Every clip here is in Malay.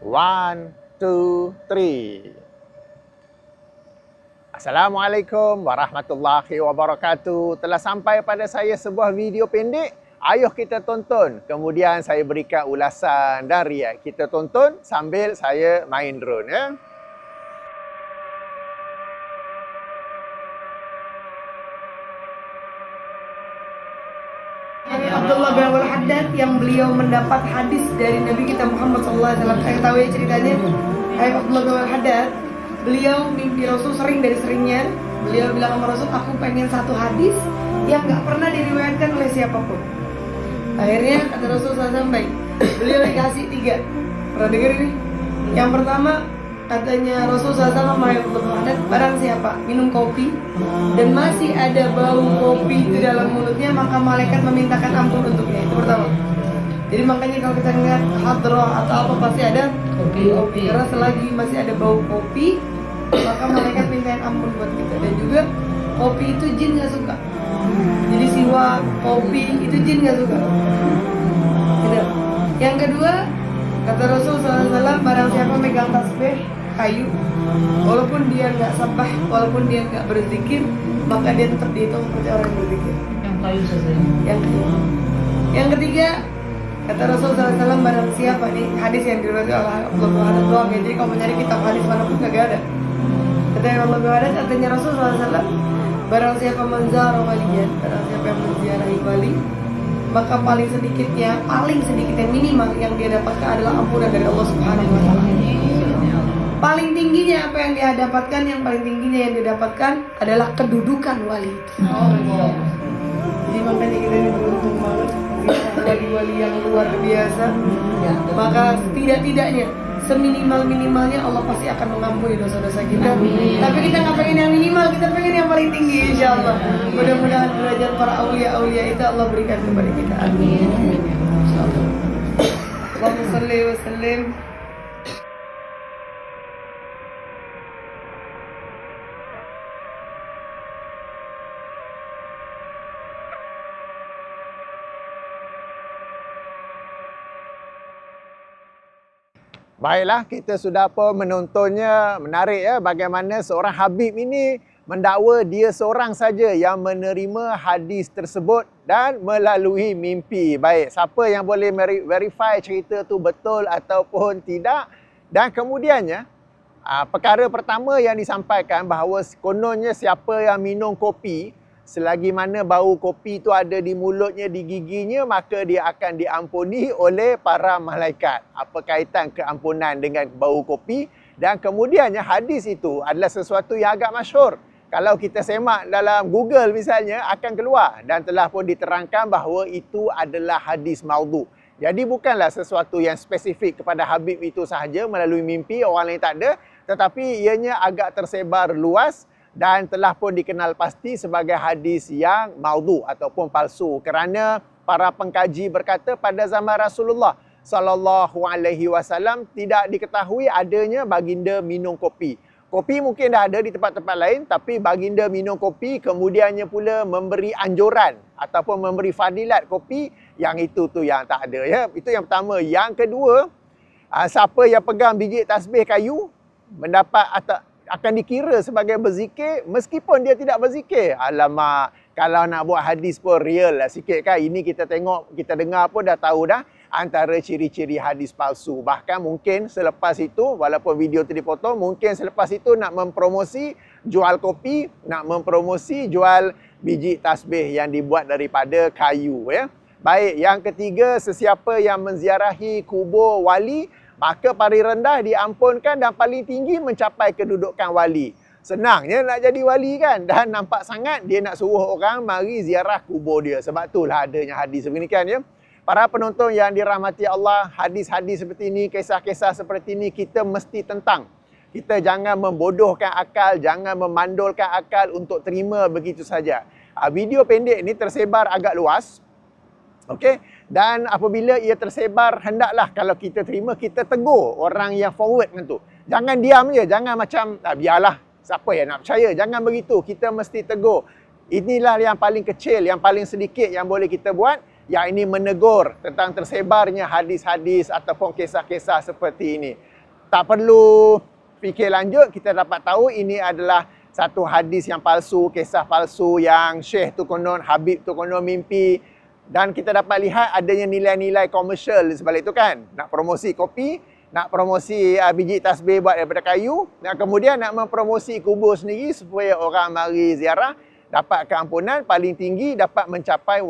One, two, three. Assalamualaikum warahmatullahi wabarakatuh. Telah sampai pada saya sebuah video pendek. Ayuh kita tonton. Kemudian saya berikan ulasan dan react. Kita tonton sambil saya main drone ya. Abdullah bin Al-Haddad yang beliau mendapat hadis dari Nabi kita Muhammad SAW. Saya tahu ya ceritanya. Abdullah bin Al-Haddad, beliau mimpi Rasul seringnya. Beliau bilang sama Rasul, aku pengen satu hadis yang gak pernah diriwayatkan oleh siapapun. Akhirnya kata Rasul SAW, baik. Beliau dikasih 3. Pernah dengar ini? Yang pertama, katanya Rasul SAW, barang siapa minum kopi dan masih ada bau kopi di dalam mulutnya, maka malaikat memintakan ampun untuknya. Itu pertama. Jadi makanya kalau kita ingat hadrah atau apa pasti ada kopi. Karena selagi masih ada bau kopi, maka malaikat mintain ampun buat kita. Dan juga kopi itu jin gak suka. Jadi siwak, kopi itu jin gak suka. Gitu. Yang kedua, kata Rasul SAW, barang siapa megang tasbih kayu, walaupun dia nggak sabah, walaupun dia nggak berzikir, maka dia tetap dihitung seperti orang yang berzikir. Yang kayu saja. Yang ketiga, kata Rasul SAW, barang siapa, nih hadis yang diriwayatkan oleh Abdullah bin Al-Haddad doang ya, jadi kalau mencari kitab hadis manapun nggak ada. Katanya Abdullah bin Al-Haddad, katanya Rasul SAW, barang siapa menziarah waliyan, barang siapa yang menziarahi wali, maka paling sedikitnya minimal yang dia dapatkan adalah ampunan dari Allah Subhanahu wa Ta'ala. Paling tingginya apa yang dia dapatkan, yang paling tingginya yang didapatkan adalah kedudukan wali. Jadi makanya kita ini beruntung banget wali-wali yang luar biasa. Maka setidak-tidaknya, seminimal-minimalnya Allah pasti akan mengampuni dosa-dosa kita. Tapi kita nggak pengen yang minimal, kita pengen yang paling tinggi, insya Allah. Mudah-mudahan derajat para aulia-aulia itu Allah berikan kepada kita. Amin. Allahumma shalli wa sallim. Baiklah, kita sudah menontonnya. Menarik ya bagaimana seorang Habib ini mendakwa dia seorang saja yang menerima hadis tersebut dan melalui mimpi. Baik, siapa yang boleh verify cerita tu betul ataupun tidak? Dan kemudiannya, perkara pertama yang disampaikan bahawa kononnya siapa yang minum kopi, selagi mana bau kopi itu ada di mulutnya, di giginya, maka dia akan diampuni oleh para malaikat. Apa kaitan keampunan dengan bau kopi? Dan kemudiannya hadis itu adalah sesuatu yang agak masyhur. Kalau kita semak dalam Google misalnya, akan keluar. Dan telah pun diterangkan bahawa itu adalah hadis maudhu. Jadi bukanlah sesuatu yang spesifik kepada Habib itu sahaja melalui mimpi, orang lain tak ada. Tetapi ianya agak tersebar luas dan telah pun dikenal pasti sebagai hadis yang maudhu ataupun palsu, kerana para pengkaji berkata pada zaman Rasulullah sallallahu alaihi wasallam tidak diketahui adanya baginda minum kopi. Kopi mungkin dah ada di tempat-tempat lain, tapi baginda minum kopi kemudiannya pula memberi anjuran ataupun memberi fadilat kopi, yang itu tu yang tak ada ya. Itu yang pertama. Yang kedua, siapa yang pegang biji tasbih kayu mendapat atau akan dikira sebagai berzikir meskipun dia tidak berzikir. Alamak, kalau nak buat hadis pun real lah sikit kan. Ini kita tengok, kita dengar pun dah tahu dah antara ciri-ciri hadis palsu. Bahkan mungkin selepas itu, walaupun video tu dipotong, mungkin selepas itu nak mempromosi jual kopi, nak mempromosi jual biji tasbih yang dibuat daripada kayu ya. Baik, yang ketiga, sesiapa yang menziarahi kubur wali, maka paling rendah diampunkan dan paling tinggi mencapai kedudukan wali. Senangnya nak jadi wali kan, dan nampak sangat dia nak suruh orang mari ziarah kubur dia. Sebab itulah adanya hadis begini kan ya. Para penonton yang dirahmati Allah, hadis-hadis seperti ini, kisah-kisah seperti ini kita mesti tentang. Kita jangan membodohkan akal, jangan memandulkan akal untuk terima begitu saja. Video pendek ini tersebar agak luas. Okey, dan apabila ia tersebar, hendaklah kalau kita terima, kita tegur orang yang forward dengan tu. Jangan diam je, jangan macam biarlah, siapa yang nak percaya. Jangan begitu, kita mesti tegur. Inilah yang paling kecil, yang paling sedikit yang boleh kita buat, yang ini menegur tentang tersebarnya hadis-hadis ataupun kisah-kisah seperti ini. tak perlu fikir lanjut, kita dapat tahu ini adalah satu hadis yang palsu, kisah palsu yang Syekh tu konon, Habib tu konon mimpi. Dan kita dapat lihat adanya nilai-nilai komersial di sebalik itu kan. Nak promosi kopi, nak promosi biji tasbih buat daripada kayu, dan kemudian nak mempromosi kubur sendiri supaya orang mari ziarah, dapat keampunan, paling tinggi dapat mencapai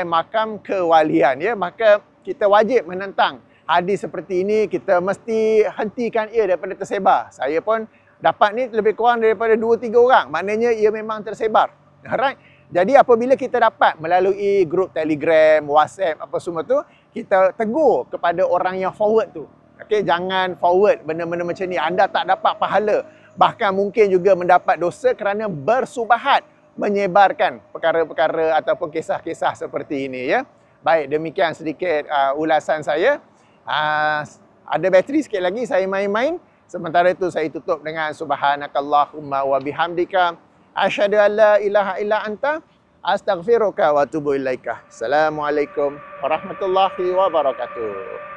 makam kewalian. Ya, maka kita wajib menentang hadis seperti ini. Kita mesti hentikan ia daripada tersebar. Saya pun dapat ni lebih kurang daripada 2-3 orang. Maknanya ia memang tersebar. Alright. Jadi apabila kita dapat melalui grup Telegram, WhatsApp, apa semua tu, kita tegur kepada orang yang forward tu. Okey, jangan forward benda-benda macam ni. Anda tak dapat pahala. Bahkan mungkin juga mendapat dosa kerana bersubahat menyebarkan perkara-perkara ataupun kisah-kisah seperti ini, ya. Baik, demikian sedikit ulasan saya. Ada bateri sikit lagi, saya main-main. Sementara itu saya tutup dengan subhanakallahumma wa bihamdika asyhadu an la ilaha illa anta astaghfiruka wa atubu ilaika. Assalamualaikum warahmatullahi wabarakatuh.